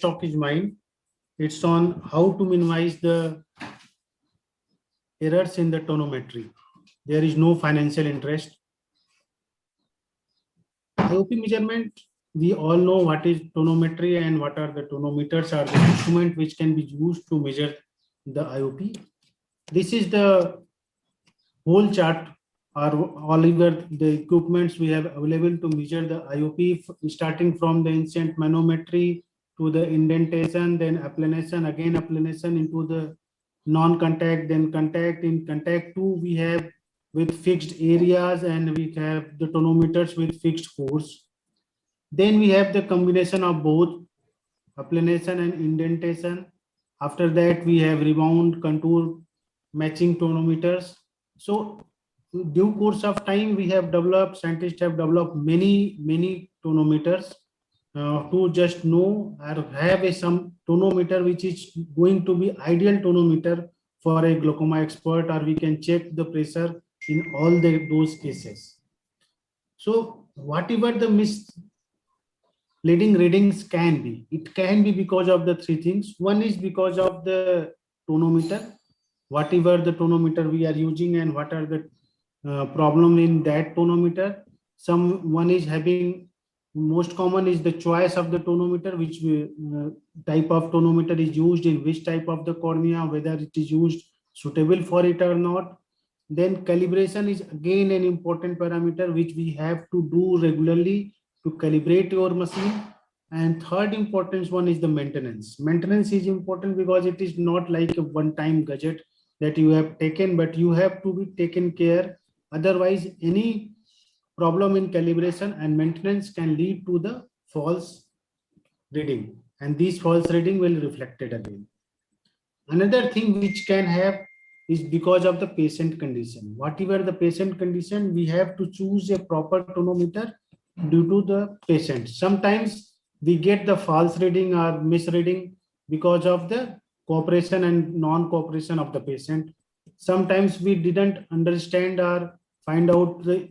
talk is mine. It's on how to minimize the errors in the tonometry. There is no financial interest. IOP measurement, we all know what is tonometry and what are the tonometers are the instrument which can be used to measure the IOP. This is the whole chart or all over the equipments we have available to measure the IOP, starting from the ancient manometry to the indentation, then applanation, again applanation into the non-contact, then contact. In contact 2 we have with fixed areas, and we have the tonometers with fixed force. Then we have the combination of both applanation and indentation. After that we have rebound, contour, matching tonometers. So due course of time we have developed, scientists have developed many tonometers to just know or have some tonometer which is going to be ideal tonometer for a glaucoma expert, or we can check the pressure in all those cases. So whatever the misleading readings can be, it can be because of the three things. One is because of the tonometer, whatever the tonometer we are using and what are the problem in that tonometer. One is having, most common is the choice of the tonometer, which type of tonometer is used in which type of the cornea, whether it is used suitable for it or not. Then calibration is again an important parameter which we have to do regularly to calibrate your machine. And third importance one is the maintenance. Maintenance is important because it is not like a one-time gadget that you have taken, but you have to be taken care. Otherwise, any problem in calibration and maintenance can lead to the false reading, and these false reading will reflect it again. Another thing which can have is because of the patient condition. Whatever the patient condition, we have to choose a proper tonometer due to the patient. Sometimes we get the false reading or misreading because of the cooperation and non-cooperation of the patient. Sometimes we didn't understand or find out the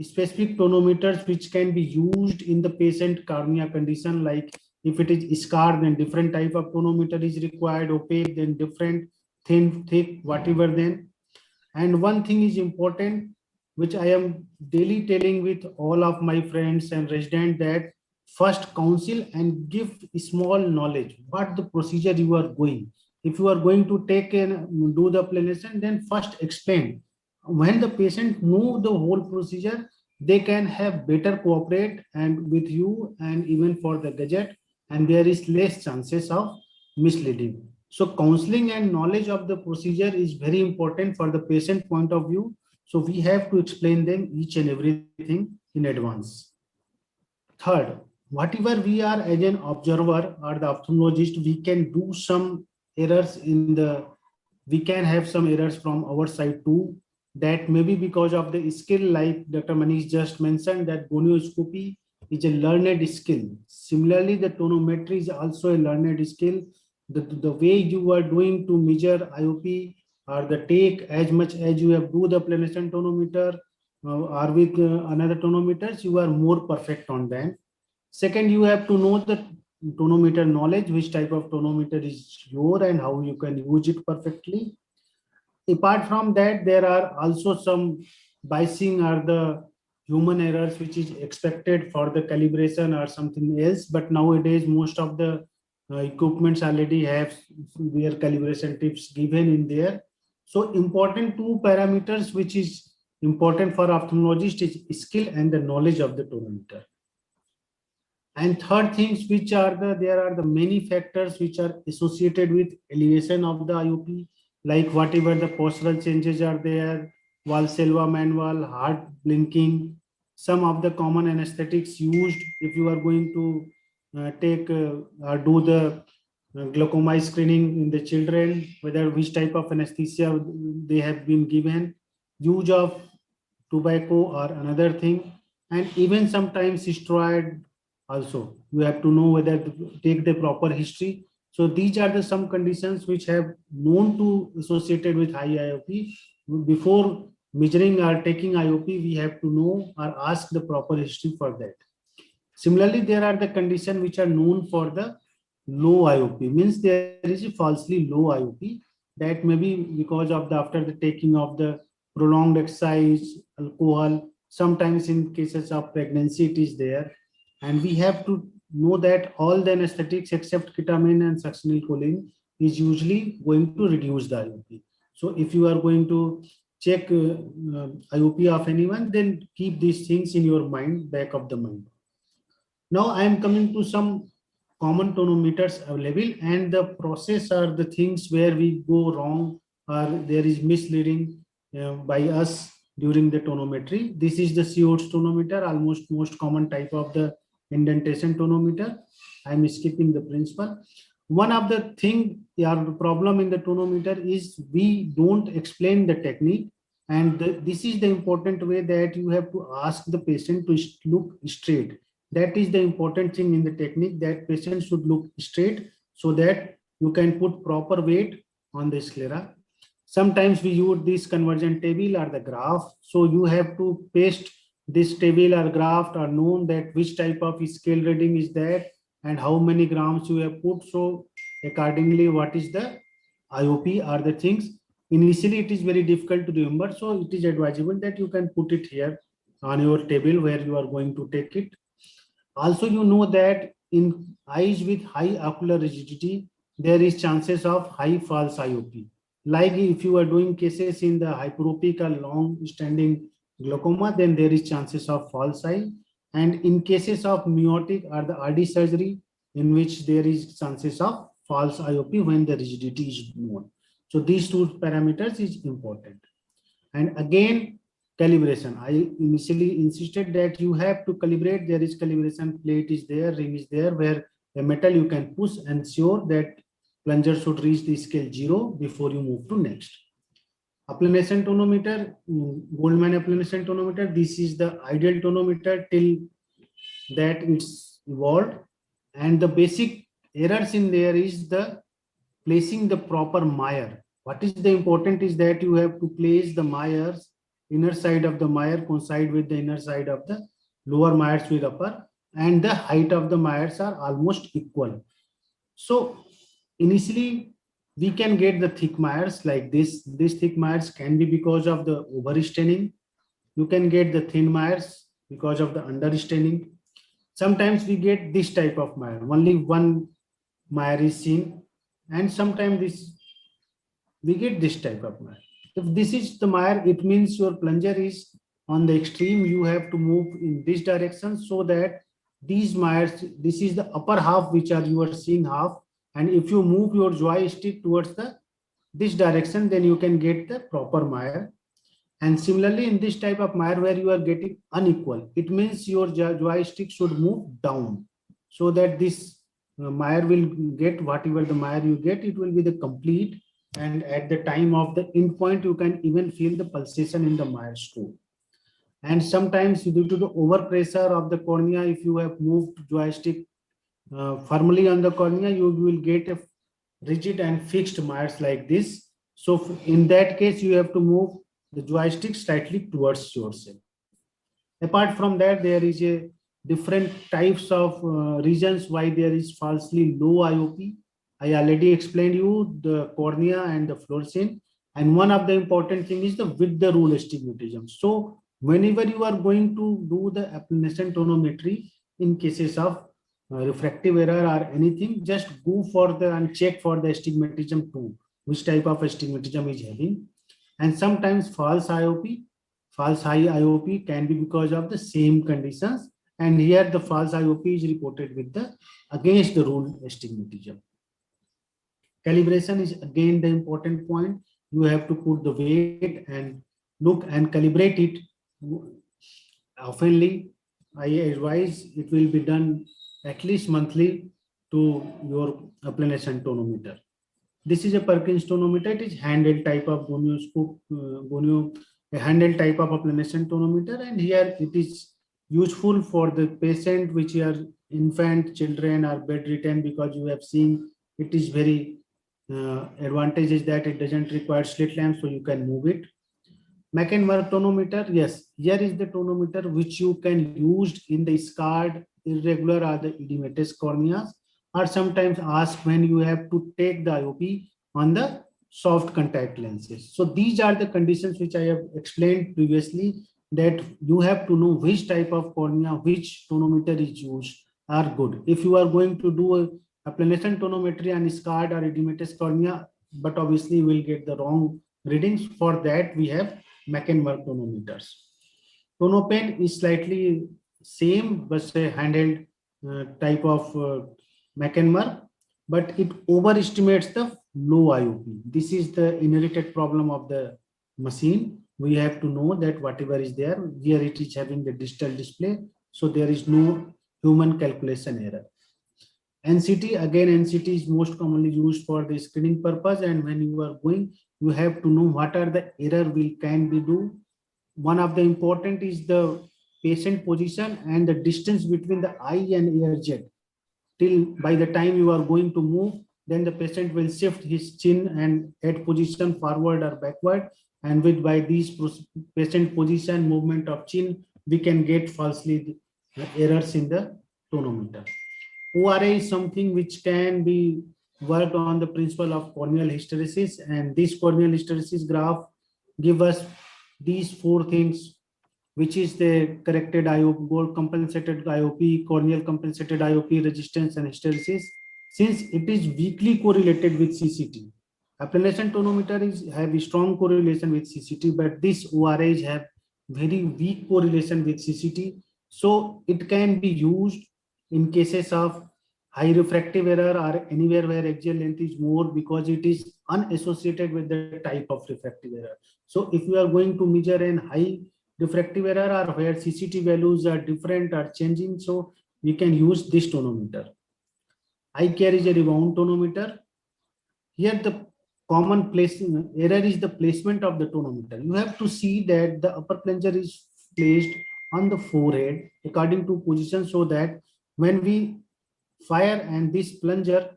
specific tonometers which can be used in the patient cornea condition. Like if it is scarred, then different type of tonometer is required, opaque, then different, thin, thick, whatever then. And one thing is important, which I am daily telling with all of my friends and residents, that first counsel and give small knowledge what the procedure you are going. If you are going to take and do the applanation, then first explain. When the patient know the whole procedure, they can have better cooperate and with you and even for the gadget, and there is less chances of misleading. So counseling and knowledge of the procedure is very important for the patient point of view. So we have to explain them each and everything in advance. Third, whatever we are as an observer or the ophthalmologist, we can do some errors in the, we can have some errors from our side too. That may be because of the skill, like Dr. Manish just mentioned, that gonioscopy is a learned skill. Similarly, the tonometry is also a learned skill. The way you are doing to measure IOP or the take as much as you have do the applanation tonometer or with another tonometers, you are more perfect on them. Second, you have to know the tonometer knowledge, which type of tonometer is your and how you can use it perfectly. Apart from that, there are also some biasing or the human errors which is expected for the calibration or something else. But nowadays, most of the equipments already have their calibration tips given in there. So important two parameters which is important for ophthalmologist is skill and the knowledge of the tonometer. And third things, which are there are the many factors which are associated with elevation of the IOP, like whatever the postural changes are there, Valsalva manual, heart blinking, some of the common anesthetics used if you are going to take or do the glaucoma screening in the children, whether which type of anesthesia they have been given, use of tobacco or another thing, and even sometimes steroid also. You have to know whether to take the proper history. So these are the some conditions which have known to associated with high IOP. Before measuring or taking IOP, we have to know or ask the proper history for that. Similarly, there are the conditions which are known for the low IOP, means there is a falsely low IOP. That may be because of the after the taking of the prolonged exercise, alcohol, sometimes in cases of pregnancy it is there. And we have to know that all the anesthetics except ketamine and succinylcholine is usually going to reduce the IOP. So if you are going to check IOP of anyone, then keep these things in your mind, back of the mind. Now I am coming to some common tonometers available, and the process are the things where we go wrong or there is misleading by us during the tonometry. This is the COTS tonometer, almost most common type of the indentation tonometer. I am skipping the principle. One of the thing or the problem in the tonometer is we don't explain the technique, and this is the important way that you have to ask the patient to look straight. That is the important thing in the technique, that patient should look straight so that you can put proper weight on the sclera. Sometimes we use this conversion table or the graph. So you have to paste this table or graph or known that which type of scale reading is that and how many grams you have put. So accordingly, what is the IOP are the things. Initially, it is very difficult to remember. So it is advisable that you can put it here on your table where you are going to take it. Also, you know that in eyes with high ocular rigidity, there is chances of high false IOP. Like if you are doing cases in the hyperopic or long standing glaucoma, then there is chances of false eye. And in cases of miotic or the RD surgery, in which there is chances of false IOP when the rigidity is known. So these two parameters is important. And again, calibration. I initially insisted that you have to calibrate. There is calibration plate is there, ring is there, where a metal you can push and ensure that plunger should reach the scale 0 before you move to next. Applanation tonometer, Goldman applanation tonometer. This is the ideal tonometer till that it's evolved. And the basic errors in there is the placing the proper Meyer. What is the important is that you have to place the Meyers, inner side of the Meyer coincide with the inner side of the lower Meyers with upper, and the height of the Meyers are almost equal. So initially we can get the thick Meyers like this. This thick Meyers can be because of the overstaining. You can get the thin Meyers because of the understaining. Sometimes we get this type of Meyer, only one Meyer is seen, and sometimes this we get this type of Meyer. If this is the Meyer, it means your plunger is on the extreme. You have to move in this direction so that these Meyers, this is the upper half which are you are seeing half, and if you move your joystick towards the this direction, then you can get the proper Meyer. And similarly, in this type of Meyer where you are getting unequal, it means your joystick should move down so that this Meyer will get whatever the Meyer you get, it will be the complete. And at the time of the end point, you can even feel the pulsation in the Meyer stroke. And sometimes due to the overpressure of the cornea, if you have moved joystick firmly on the cornea, you will get a rigid and fixed Meyers like this. So in that case, you have to move the joystick slightly towards yourself. Apart from that, there is a different types of reasons why there is falsely low IOP. I already explained you the cornea and the fluorescein. And one of the important thing is the with the rule astigmatism. So whenever you are going to do the applanation tonometry in cases of refractive error or anything, just go for the and check for the astigmatism too, which type of astigmatism is having. And sometimes false IOP, false high IOP can be because of the same conditions. And here the false IOP is reported with the against the rule astigmatism. Calibration is again the important point. You have to put the weight and look and calibrate it oftenly. I advise it will be done at least monthly to your applanation tonometer. This is a Perkins tonometer. It is handheld type of gonioscope, a handheld type of applanation tonometer, and here it is useful for the patient which are infant, children, or bedridden, because you have seen it is very advantage is that it doesn't require slit lamp, so you can move it. Mekenmerg tonometer, yes, here is the tonometer which you can use in the scarred, irregular, or the edematous corneas. are sometimes asked when you have to take the IOP on the soft contact lenses. So these are the conditions which I have explained previously, that you have to know which type of cornea, which tonometer is used are good. If you are going to do a applanation tonometry on scarred or edematous cornea, but obviously you will get the wrong readings. For that, we have Mekenmerk tonometers. Tonopen is slightly same, but a handheld type of Mekenmerk, but it overestimates the low IOP. This is the inherited problem of the machine. We have to know that whatever is there, here it is having the digital display, so there is no human calculation error. NCT, again, NCT is most commonly used for the screening purpose, and when you are going, you have to know what are the error can be do. One of the important is the patient position and the distance between the eye and ear jet. Till by the time you are going to move, then the patient will shift his chin and head position forward or backward, and with by these patient position, movement of chin, we can get falsely errors in the tonometer. ORA is something which can be worked on the principle of corneal hysteresis, and this corneal hysteresis graph give us these four things, which is the corrected IOP, gold compensated IOP, corneal compensated IOP, resistance and hysteresis. Since it is weakly correlated with CCT, applanation tonometer have a strong correlation with CCT, but this ORAs have very weak correlation with CCT. So it can be used in cases of high refractive error or anywhere where axial length is more, because it is unassociated with the type of refractive error. So if you are going to measure in high refractive error or where CCT values are different or changing, so we can use this tonometer. iCare is a rebound tonometer. Here the common placing error is the placement of the tonometer. You have to see that the upper plunger is placed on the forehead according to position, so that when we fire and this plunger,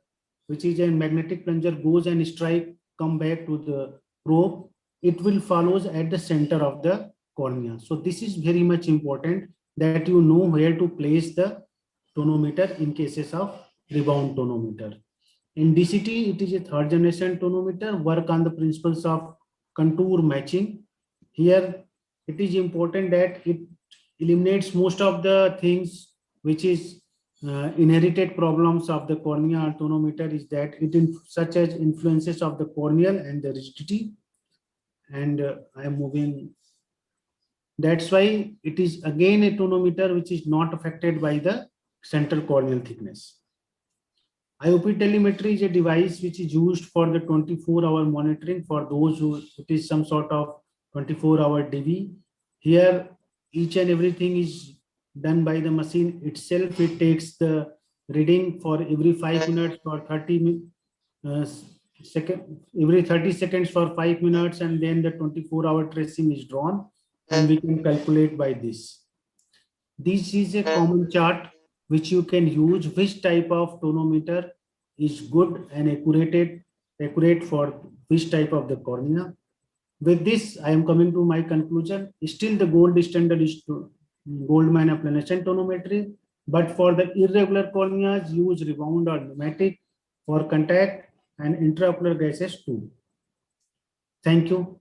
which is a magnetic plunger, goes and strike, come back to the probe, it will follows at the center of the cornea. So this is very much important that you know where to place the tonometer in cases of rebound tonometer. In DCT, it is a third generation tonometer, work on the principles of contour matching. Here, it is important that it eliminates most of the things which is inherited problems of the cornea tonometer, is that it such as influences of the corneal and the rigidity. And I am moving. That's why it is again a tonometer which is not affected by the central corneal thickness. IOP telemetry is a device which is used for the 24-hour monitoring for those who it is some sort of 24-hour DV. Here, each and everything is done by the machine itself. It takes the reading for every 5 minutes for 30 every 30 seconds for 5 minutes, and then the 24-hour tracing is drawn, and we can calculate by this. This is a common chart which you can use which type of tonometer is good and accurate for which type of the cornea. With this, I am coming to my conclusion. Still the gold standard is Goldmann applanation tonometry, but for the irregular corneas, use rebound or pneumatic. For contact and intraocular gases too. Thank you.